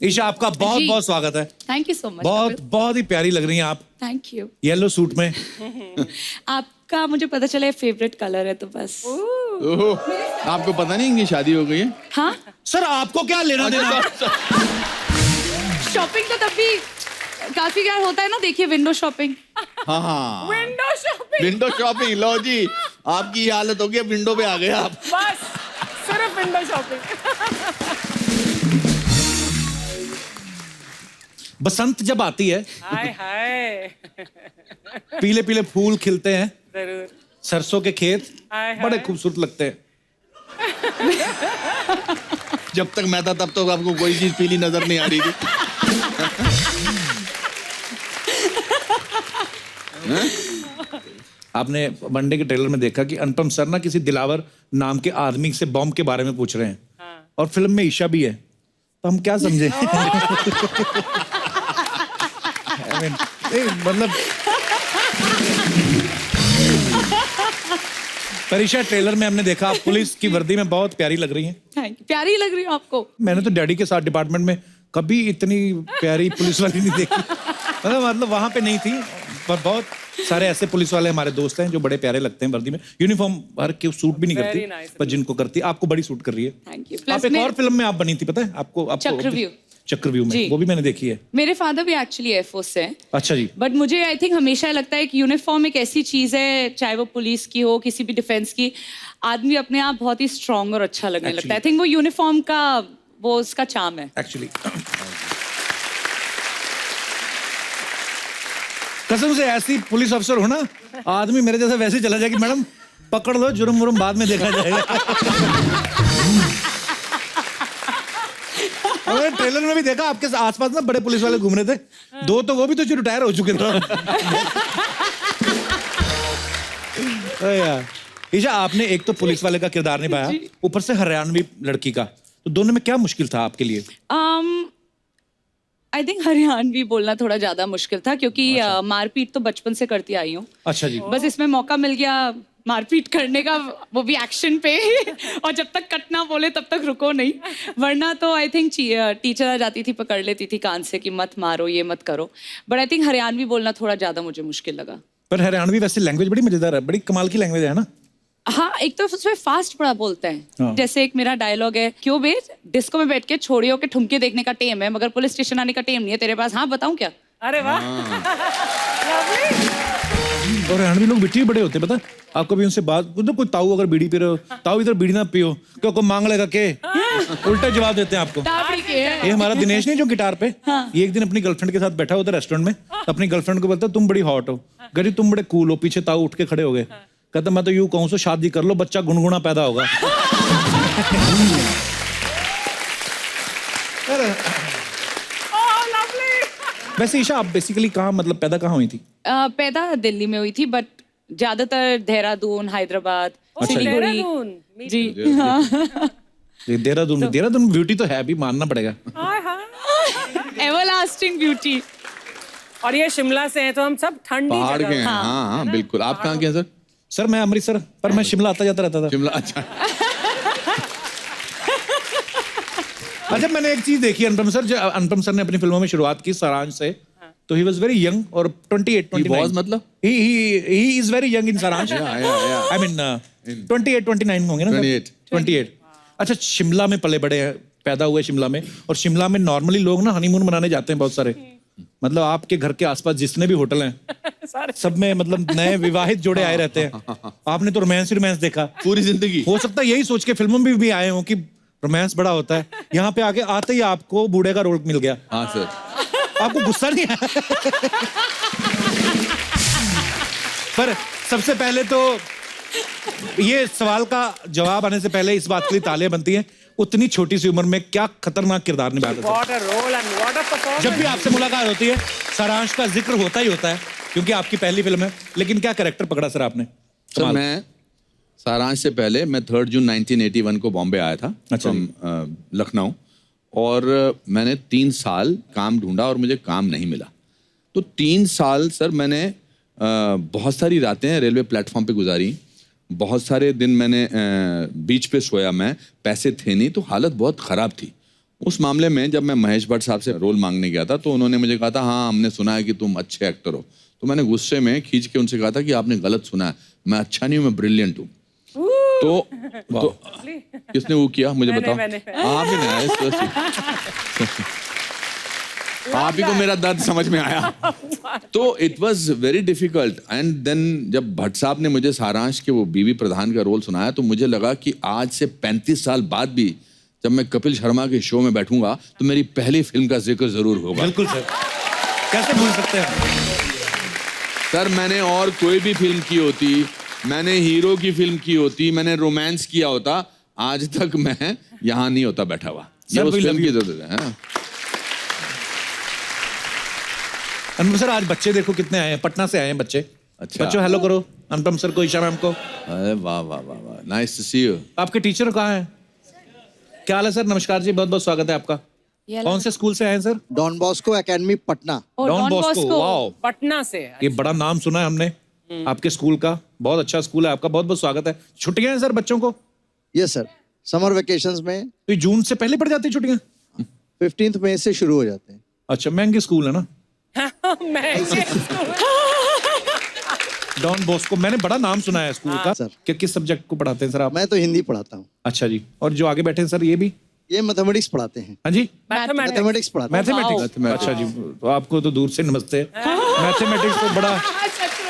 ईशा आपका बहुत जी। बहुत स्वागत है। Thank you so much. बहुत बहुत ही प्यारी लग रही हैं आप थैंक यू। येलो सूट में। आपका मुझे पता चला फेवरेट कलर है तो बस। ओह, आपको पता नहीं इनकी शादी हो गई है? हाँ, सर आपको क्या लेना देना? शॉपिंग तो तब भी काफी क्या होता है ना, देखिए विंडो शॉपिंग। हाँ हाँ, विंडो शॉपिंग। Window shopping. लो जी, आपकी ये हालत हो गई, अब विंडो पे आ गए आप। बस सिर्फ विंडो शॉपिंग। बसंत जब आती है, हाय हाय। पीले पीले फूल खिलते हैं, जरूर। सरसों के खेत हाय हाय। बड़े खूबसूरत लगते हैं। जब तक मैं था तब तो आपको कोई चीज पीली नजर नहीं आ रही थी। आपने वनडे के ट्रेलर में देखा कि अनुपम सर ना किसी दिलावर नाम के आदमी से बॉम्ब के बारे में पूछ रहे हैं। हाँ। और फिल्म में ईशा भी है, तो हम क्या समझे? I mean, मतलब पर ईशा ट्रेलर में हमने देखा आप पुलिस की वर्दी में बहुत प्यारी लग रही हैं। Thank you. प्यारी लग रही हो आपको। मैंने तो डैडी के साथ डिपार्टमेंट में कभी इतनी प्यारी पुलिस वाली नहीं देखी। मतलब वहां पे नहीं थी, पर बहुत सारे ऐसे पुलिस वाले हमारे दोस्त हैं जो बड़े प्यारे लगते हैं वर्दी में। यूनिफॉर्म हर के सूट भी नहीं Very करती, nice. पर जिनको करती आपको बड़ी सूट कर रही है। Thank you. आप एक और फिल्म में आप बनी थी, पता है आपको? चक्रव्यूह। चक्रव्यूह में, जी। वो भी मैंने देखी है। मेरे फादर भी एक्चुअली एयरफोर्स से हैं। अच्छा जी। बट मुझे आई थिंक हमेशा लगता है कि यूनिफॉर्म एक ऐसी चीज है, चाहे वो पुलिस की हो, किसी भी डिफेंस की, आदमी अपने आप बहुत ही स्ट्रांग और अच्छा लगने लगता है। आई थिंक वो यूनिफॉर्म का वो उसका चार्म है। एक्चुअली कसम से ऐसी पुलिस अफसर हो ना, आदमी मेरे जैसा वैसे चला जाए कि मैडम पकड़ लो, जुर्म वुर्म बाद में देखा जाएगा। और ट्रेलर में भी देखा आपके आसपास ना बड़े पुलिस वाले घूम रहे थे, दो तो वो भी तो रिटायर हो चुके थे। अरे यार ईशा, आपने एक तो पुलिस वाले का किरदार निभाया, ऊपर से हरियाणवी लड़की का, तो दोनों में क्या मुश्किल था आपके लिए? आई थिंक हरियाणवी बोलना थोड़ा ज्यादा मुश्किल था, क्योंकि मारपीट तो बचपन से करती आई हूँ। अच्छा जी। बस इसमें मौका मिल गया मारपीट करने का, वो भी एक्शन पे। और जब तक कट ना बोले तब तक रुको नहीं, वरना तो आई थिंक टीचर आ जाती थी, पकड़ लेती थी कान से कि मत मारो, ये मत करो। बट आई थिंक हरियाणवी बोलना थोड़ा ज्यादा मुझे मुश्किल लगा। पर हरियाणवी वैसे लैंग्वेज बड़ी मजेदार है, बड़ी कमाल की लैंग्वेज है ना? हाँ, एक तो उसमें फास्ट बड़ा बोलते हैं। हाँ। जैसे एक मेरा डायलॉग है, क्यों बे डिस्को में बैठ के छोड़ियों के ठुमके देखने का टेम है, मगर पुलिस स्टेशन आने का टेम नहीं है तेरे पास। हाँ बताऊं क्या? अरे वाह। और हरियाणवी लोग बिट्टी बड़े होते हैं, पता है आपको? भी उनसे बात मतलब कोई ताऊ अगर बीड़ी पी रहे हो, ताऊ इधर बीड़ी ना पियो, क्यों को मांग लेगा के, उल्टा जवाब देते हैं आपको। दाबड़ी के है। ये हमारा दिनेश नहीं जो गिटार पे, ये एक दिन अपनी गर्लफ्रेंड के साथ बैठा उधर रेस्टोरेंट में, अपनी गर्लफ्रेंड को बोलता तुम बड़ी हॉट हो, गरी तुम बड़े कूल हो, पीछे ताऊ उठ के खड़े हो गए, कहता मैं तो यूं कहूं सो शादी कर लो, बच्चा गुनगुना पैदा होगा। वैसे ईशा आप बेसिकली कहाँ मतलब पैदा कहाँ हुई थी? पैदा दिल्ली में हुई थी, बट ज्यादातर देहरादून, हैदराबाद, सिलीगुड़ी। देहरादून। जी। ये देहरादून ब्यूटी तो है, भी मानना पड़ेगा। हाय हाय। Everlasting beauty. और ये शिमला से हैं, तो हम सब ठंडी पहाड़ के जगह। हैं। हाँ हाँ बिल्कुल। आप कहाँ के हैं सर? सर मैं अमृतसर, पर मैं शिमला आता जाता रहता था। शिमला। अच्छा। अच्छा, मैंने एक चीज देखी अनुपम सर, जो अनुपम सर ने अपनी फिल्मों में शुरुआत की सारांश से, तो ही वाज वेरी यंग, और 28 He was मतलब? He is very young in सारांश। yeah. आई मीन 28 29 होंगे ना? 28। अच्छा, शिमला में पले बड़े हैं, पैदा हुए शिमला में, और शिमला में नॉर्मली लोग ना हनीमून मनाने जाते हैं बहुत सारे। मतलब आपके घर के आसपास जितने भी होटल हैं सब में मतलब नए विवाहित जोड़े आए रहते हैं। आपने तो रोमांस देखा पूरी जिंदगी। हो सकता है यही सोच के फिल्मों में भी आए हो कि रोमांस बड़ा होता है, यहाँ पे आके आते ही आपको बूढ़े का रोल मिल गया। हाँ सर। आपको गुस्सा नहीं आया? पर सबसे पहले तो ये सवाल का जवाब आने से पहले इस बात के लिए तालियां बनती हैं, उतनी छोटी सी उम्र में क्या खतरनाक किरदार निभाया था। What a role and what a performance. जब भी आपसे मुलाकात होती है सारांश का जिक्र होता ही होता है, क्योंकि आपकी पहली फिल्म है, लेकिन क्या कैरेक्टर पकड़ा सर आपने? सर मैं सारांश से पहले मैं 3 जून 1981 को बॉम्बे आया था, अच्छा। from, लखनऊ, और मैंने 3 साल काम ढूंढा और मुझे काम नहीं मिला। तो 3 साल सर मैंने बहुत सारी रातें रेलवे प्लेटफॉर्म पे गुजारी, बहुत सारे दिन मैंने बीच पे सोया, मैं पैसे थे नहीं, तो हालत बहुत ख़राब थी। उस मामले में जब मैं महेश भट्ट साहब से रोल मांगने गया था तो उन्होंने मुझे कहा था हाँ हमने सुना है कि तुम अच्छे एक्टर हो। तो मैंने गुस्से में खींच के उनसे कहा था कि आपने गलत सुना है, मैं अच्छा नहीं हूँ, मैं ब्रिलियंट हूँ। तो किसने वो किया मुझे बताओ? मैंने। आप ही नहीं, आप ही को मेरा दर्द समझ में आया। तो it was very difficult and then जब भट्ट साहब ने मुझे सारांश के वो बीवी प्रधान का रोल सुनाया तो मुझे लगा कि आज से 35 साल बाद भी जब मैं कपिल शर्मा के शो में बैठूंगा तो मेरी पहली फिल्म का जिक्र जरूर होगा। बिल्कुल सर, कैसे भूल सकते हैं सर मैंने और कोई भी फिल्म की होती, मैंने हीरो की फिल्म की होती, मैंने रोमांस किया होता, आज तक मैं यहाँ नहीं होता बैठा हुआ। ये सर, उस we फिल्म love की you. जरूरत है। हाँ। अनुपम सर आज बच्चे देखो कितने आए हैं, पटना से आए हैं बच्चे। अच्छा। बच्चों हेलो करो अनुपम सर को, ईशा मैम को। अरे वाह वाह वाह वाह, नाइस टू सी यू। आपके टीचर कहाँ हैं? क्या हाल है सर? नमस्कार जी, बहुत बहुत स्वागत है आपका। कौन से स्कूल से आए हैं sir? Don Bosco academy Patna. Don Bosco. Wow, Patna से। ये बड़ा नाम सुना है हमने आपके स्कूल का, बहुत अच्छा स्कूल है आपका, बहुत बहुत स्वागत है। छुट्टियां हैं सर बच्चों को? यस सर, समर वेकेशंस में तो ये जून से पहले पड़ जाती है छुट्टियां? 15 मई से शुरू हो जाते हैं। अच्छा, महंगे स्कूल है ना महंगे। Don Bosco. मैंने बड़ा नाम सुना है स्कूल का। सर। कि किस सब्जेक्ट को पढ़ाते हैं सर आप? मैं तो हिंदी पढ़ाता हूँ। अच्छा जी, और जो आगे बैठे हैं सर ये भी? ये मैथमेटिक्स पढ़ाते हैं। हाँ जी, मैथमेटिक्स पढ़ाते हैं। मैथमेटिक्स। अच्छा जी, तो आपको तो दूर से नमस्ते। मैथमेटिक्स तो बड़ा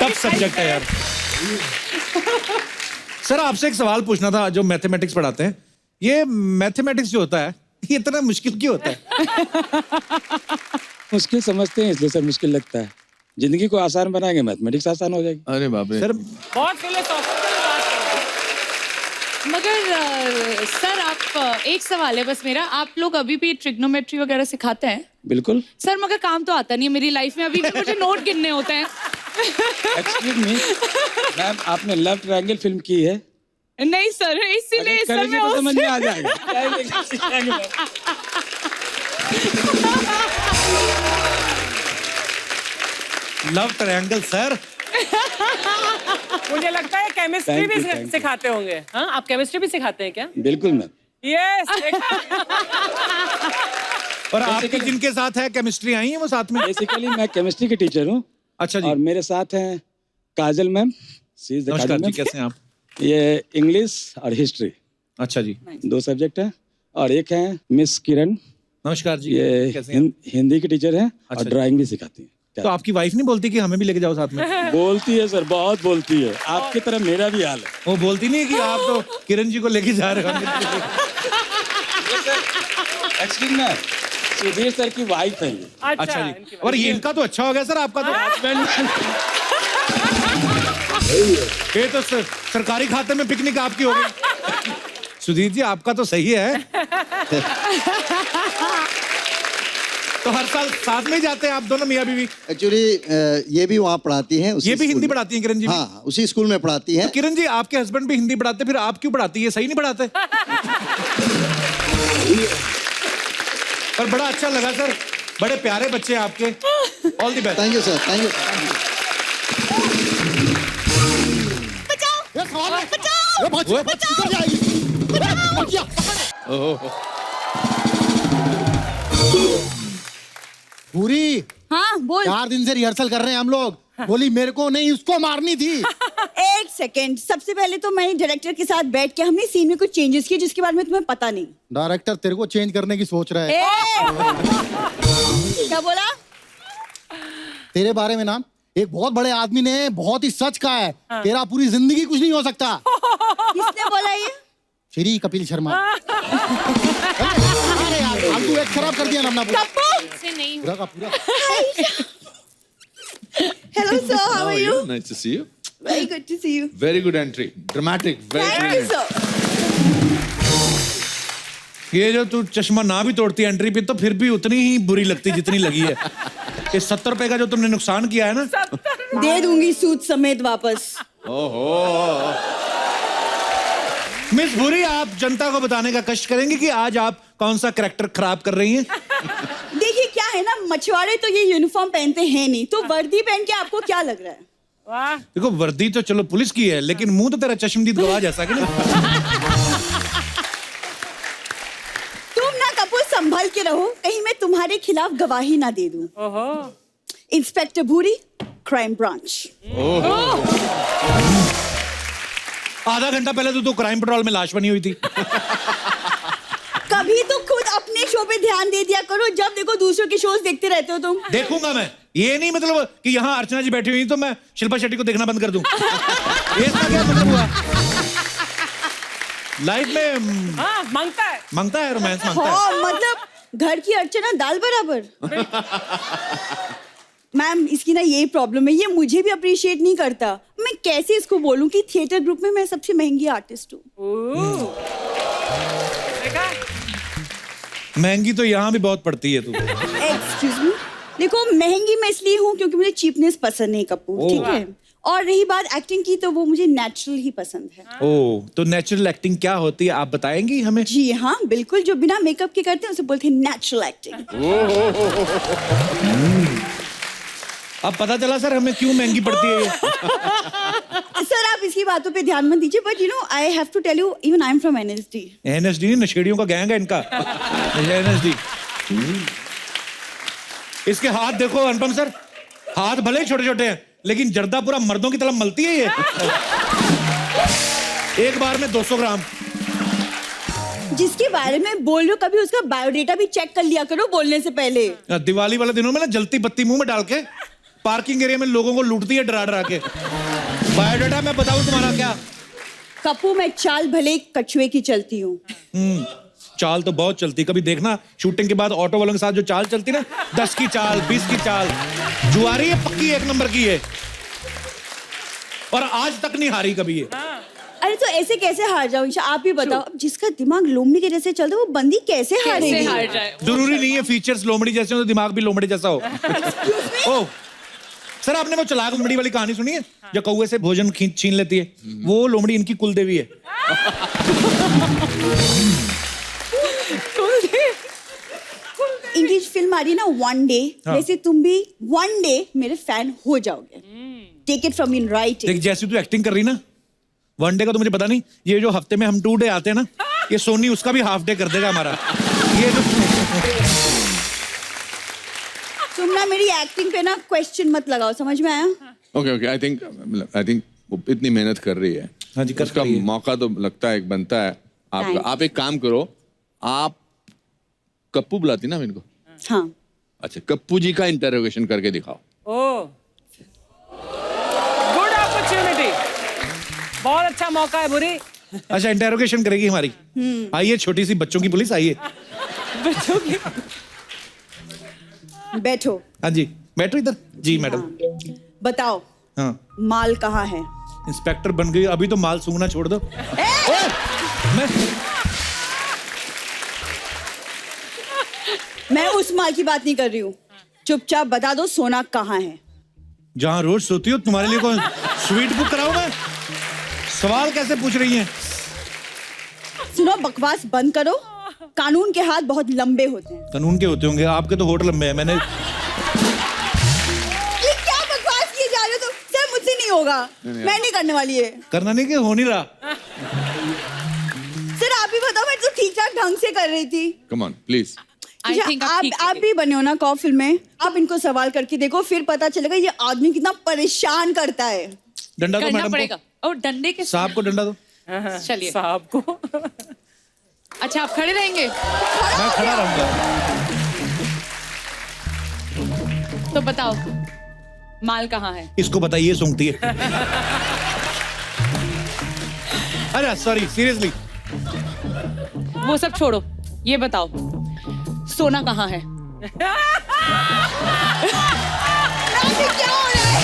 टफ सब्जेक्ट है यार। सर आपसे एक सवाल पूछना था, जो मैथमेटिक्स पढ़ाते हैं, ये मैथमेटिक्स जो होता है ये इतना मुश्किल क्यों होता है? मुश्किल समझते हैं इसलिए सर मुश्किल लगता है। जिंदगी को आसान बनाएंगे मैथमेटिक्स आसान हो जाएगी। अरे बाप रे सर बहुत फिलोसॉफिकल बात है। मगर सर आप एक सवाल है बस मेरा, आप लोग अभी भी ट्रिग्नोमेट्री वगैरह सिखाते हैं? बिल्कुल। सर मगर काम तो आता नहीं है मेरी लाइफ में, अभी भी मुझे नोट गिनने होते हैं। एक्सक्यूज मी मैम, आपने लव ट्रायंगल फिल्म की है? नहीं सर, इसीलिए अगर सर करेंगे मैं तो समझ में आ उससे- जाएगा। Love triangle sir. मुझे लगता है केमिस्ट्री Thank भी you, thank you. सिखाते होंगे। हाँ, आप केमिस्ट्री भी सिखाते हैं क्या? बिल्कुल मैम। यस। और आपकी जिनके साथ है केमिस्ट्री आई है वो साथ में? बेसिकली मैं केमिस्ट्री की टीचर हूँ अच्छा जी, और मेरे साथ हैं काजल मैम। सी इज द नमस्कार काजल जी, मैम। कैसे हैं आप? ये इंग्लिश और हिस्ट्री अच्छा जी, 2 सब्जेक्ट हैं। और एक है मिस किरण, नमस्कार जी, ये कैसे हैं? हिंदी की टीचर हैं अच्छा और जी। ड्राइंग भी सिखाती हैं। तो आपकी वाइफ नहीं बोलती कि हमें भी लेके जाओ साथ में? बोलती है सर, बहुत बोलती है। आपकी तरह मेरा भी हाल है। वो बोलती नहीं है कि आप तो किरण जी को लेके जा रहे हो? एक्सक्यूज मी, सुधीर सर की वाइफ है ये। अच्छा जी, और ये इनका तो अच्छा हो गया सर, आपका तो ये तो सरकारी खाते में पिकनिक आपकी हो गई। सुधीर जी आपका तो सही है। तो हर साल साथ में ही जाते हैं आप दोनों मियां बीवी? एक्चुअली ये भी वहाँ पढ़ाती हैं। उसी ये भी स्कूल हिंदी में। पढ़ाती हैं किरण जी? हाँ, उसी स्कूल में पढ़ाती हैं। तो किरण जी आपके हस्बैंड भी हिंदी पढ़ाते, फिर आप क्यों पढ़ाती है? सही नहीं पढ़ाते? पर बड़ा अच्छा लगा सर, बड़े प्यारे बच्चे हैं आपके। All the best. Thank you sir, thank you. पूरी हाँ बोल। 4 दिन से रिहर्सल कर रहे हैं हम लोग। बोली मेरे को नहीं, उसको मारनी थी। एक सेकेंड, सबसे पहले तो मैं डायरेक्टर के साथ बैठ के हमने सीन में कुछ चेंजेस किए जिसके बारे में तुम्हें पता नहीं। डायरेक्टर तेरे को चेंज करने की सोच रहा है। क्या बोला? तेरे बारे में ना एक बहुत बड़े आदमी ने बहुत ही सच कहा है। तेरा पूरी जिंदगी कुछ नहीं हो सकता। किसने बोला ये? श्री कपिल शर्मा। अरे यार, फालतू एक खराब कर दिया ना अपना पूरा पूरा का पूरा। Hello sir, how are you? Nice to see you. Very good to see you. Very good entry, dramatic, thank you very sir. ये जो तू चश्मा ना भी तोड़ती एंट्री पे तो फिर भी उतनी ही बुरी लगती जितनी लगी है। ये 70 रुपए का जो तुमने नुकसान किया है ना, दे दूंगी सूद समेत वापस। ओहो। मिस भूरी, आप जनता को बताने का कष्ट करेंगे कि आज आप कौन सा कैरेक्टर खराब कर रही हैं? देखिए क्या है ना, मछुआरे तो ये यूनिफॉर्म पहनते हैं नहीं, तो वर्दी पहन के आपको क्या लग रहा है? वाह। देखो वर्दी तो चलो पुलिस की है, लेकिन मुंह तो तेरा चश्मदीद गवाह जैसा कि नहीं। तुम ना कपूर संभल मैं तुम्हारे खिलाफ गवाही ना दे दूं। ओहो इंस्पेक्टर भूरी, क्राइम ब्रांच। आधा घंटा पहले तो क्राइम पेट्रोल में लाश बनी हुई थी। कभी तो खुद अपने शो पे ध्यान दे दिया करो, जब देखो दूसरों के शोज देखते रहते हो तुम। देखूंगा मैं, ये नहीं मतलब कि यहाँ अर्चना जी बैठी हुई तो मैं शिल्पा शेट्टी को देखना बंद कर दूं। ये इसका क्या मतलब हुआ? लाइफ में हाँ मांगता है रोमांस मांगता है। हाँ मतलब घर की अर्चना दाल बराबर। मैम इसकी ना यही प्रॉब्लम है, ये मुझे भी अप्रिशिएट नहीं करता। मैं कैसे इसको बोलूं कि थिएटर ग्रुप में मैं सबसे महंगी आर्टिस्ट हूँ। देखा महंगी तो यहाँ भी बहुत पड़ती है तू। एक्सक्यूज मी, देखो महंगी मैं इसलिए हूँ क्योंकि मुझे चीपनेस पसंद नहीं कपूर, ठीक है। और रही बात एक्टिंग की तो वो मुझे नेचुरल ही पसंद है। ओ तो नेचुरल एक्टिंग क्या होती है आप बताएंगी हमें? जी हाँ बिल्कुल, जो बिना मेकअप के करते हैं उसे बोलते हैं नेचुरल एक्टिंग। अब पता चला सर हमें क्यों महंगी पड़ती है ये। सर आप इसकी बातों पे ध्यान मत दीजिए, but you know I have to tell you, even I am from NSD। NSD नशेड़ियों का गैंग है इनका। NSD। इसके हाथ देखो अनुपम सर, हाथ भले ही छोटे छोटे हैं लेकिन जर्दा पूरा मर्दों की तरह मलती है ये। एक बार में 200 ग्राम। जिसके बारे में बोल रहे हो कभी उसका बायोडेटा भी चेक कर लिया करो बोलने से पहले। दिवाली वाले दिनों में ना जलती बत्ती मुंह में डाल के पार्किंग एरिया में लोगों को लूटती है डरा डरा के। बायोडाटा मैं बताऊं तुम्हारा क्या? कपू मैं चाल भले कछुए की चलती हूँ। चाल तो बहुत चलती, कभी देखना शूटिंग के बाद ऑटो वालों के साथ जो चाल चलती ना, 10 की चाल 20 की चाल, जुआरी है पक्की 1 नंबर की है और आज तक नहीं हारी कभी ये। अरे तो ऐसे कैसे हार जाओ ईशा, आप ही बताओ। अब जिसका दिमाग लोमड़ी के जैसे चलता है वो बंदी कैसे हारेगी? हार जाए? जरूरी नहीं है फीचर्स लोमड़ी जैसे हो तो दिमाग भी लोमड़ी जैसा हो। ओ सर आपने वो चलाक लोमड़ी वाली कहानी सुनी है जो कौवे से भोजन छीन लेती है? वो लोमड़ी इनकी कुल देवी है। इनकी फिल्म आ रही है ना वन डे, वैसे तुम भी वन डे मेरे फैन हो जाओगे। Take it from me in writing. देख जैसी तू एक्टिंग कर रही ना, 1 डे का तो मुझे पता नहीं, ये जो हफ्ते में हम 2 डे आते हैं ना, ये सोनी उसका भी हाफ डे कर देगा हमारा। ये जो तुम ना मेरी एक्टिंग पे ना क्वेश्चन मत लगाओ, समझ में आया? ओके आई थिंक वो इतनी मेहनत कर रही है। हाँ जी, कर उसका रही है। मौका तो लगता है बनता है आपका। Thanks. आप एक काम करो, आप कप्पू बुलाती ना इनको? हाँ अच्छा कप्पू जी का इंटरोगेशन करके दिखाओ। ओ गुड अपॉर्चुनिटी, बहुत अच्छा मौका है बुरी। अच्छा इंटेरोगेशन करेगी हमारी। आइए छोटी सी बच्चों की पुलिस आइए। बच्चों की बैठो। हाँ जी बैठो इधर जी मैडम। हाँ। बताओ हाँ माल कहाँ है? इंस्पेक्टर बन गई अभी तो माल सूंघना छोड़ दो। मैं उस माल की बात नहीं कर रही हूँ, चुपचाप बता दो सोना कहाँ है? जहाँ रोज सोती हो तुम्हारे लिए कौन स्वीट बुक कराऊं मैं? सवाल कैसे पूछ रही हैं? सुनो बकवास बंद करो, कानून के हाथ बहुत लंबे होते हैं। कानून के होते होंगे, आपके तो होटल लंबे हैं। मैंने ये क्या बकवास किए जा रहे हो तुम? सर मुझसे नहीं होगा, मैं नहीं करने वाली है। करना नहीं कि हो नहीं रहा। सर आप ही बताओ, मैं तो ठीक ठाक ढंग से कर रही थी। Come on please. I think आप भी बने हो ना कॉ फिल्म में, आप इनको सवाल करके देखो, फिर पता चलेगा ये आदमी कितना परेशान करता है। डंडा दो करना मैडम पड़ेगा। को। और डंडे के सांप को डंडा दो। चलिए। साहब को अच्छा आप खड़े रहेंगे मैं खड़ा रहूंगा। तो बताओ माल कहाँ है? इसको बताइए सूंघती है। अरे सॉरी सीरियसली। वो सब छोड़ो, ये बताओ सोना कहाँ है? क्या हो रहा है?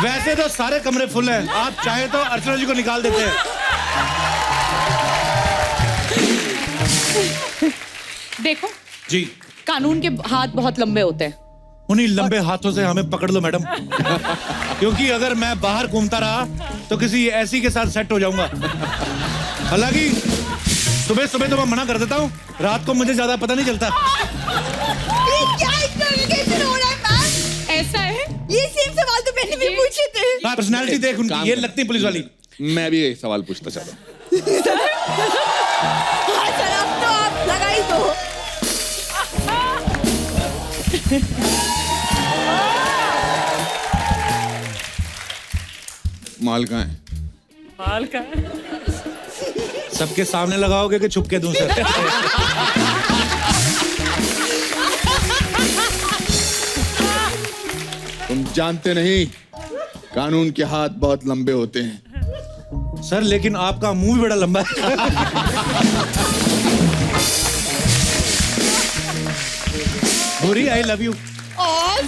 वैसे तो सारे कमरे फुल हैं, आप चाहे तो अर्चना जी को निकाल देते हैं। देखो जी कानून के हाथ बहुत लंबे होते हैं। उन्हीं लंबे हाथों से हमें पकड़ लो मैडम। क्योंकि अगर मैं बाहर घूमता रहा तो किसी ऐसी के साथ सेट हो जाऊंगा। हालांकि सुबह सुबह तो मैं मना कर देता हूँ, रात को मुझे ज्यादा पता नहीं चलता। ये क्या इंटरोगेशन हो रहा है मैम? ऐसा है? ये सेम सवाल तो मैंने भी पूछे थे। पर्सनालिटी देख उनकी, काम ये कर। लगती है पुलिस वाली। मैं भी एक सवाल पूछना चाहता हूँ। हाँ सर आप माल कहाँ है? माल का सबके सामने लगाओगे कि छुप के दूं सर? तुम जानते नहीं, कानून के हाथ बहुत लंबे होते हैं। सर लेकिन आपका मुंह भी बड़ा लंबा है। भूरी आई लव यू। आज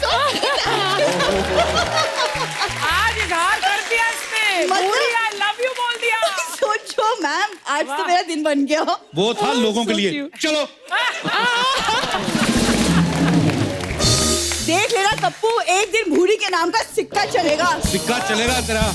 इजहार कर दिया इसने। मतलब- पूरी आई लव यू बोल दिया। सोचो मैम, आज तो मेरा दिन बन गया। वो था लोगों के So लिए। cute. चलो देख लेना कप्पू, एक दिन भूरी के नाम का सिक्का चलेगा। सिक्का चलेगा तेरा।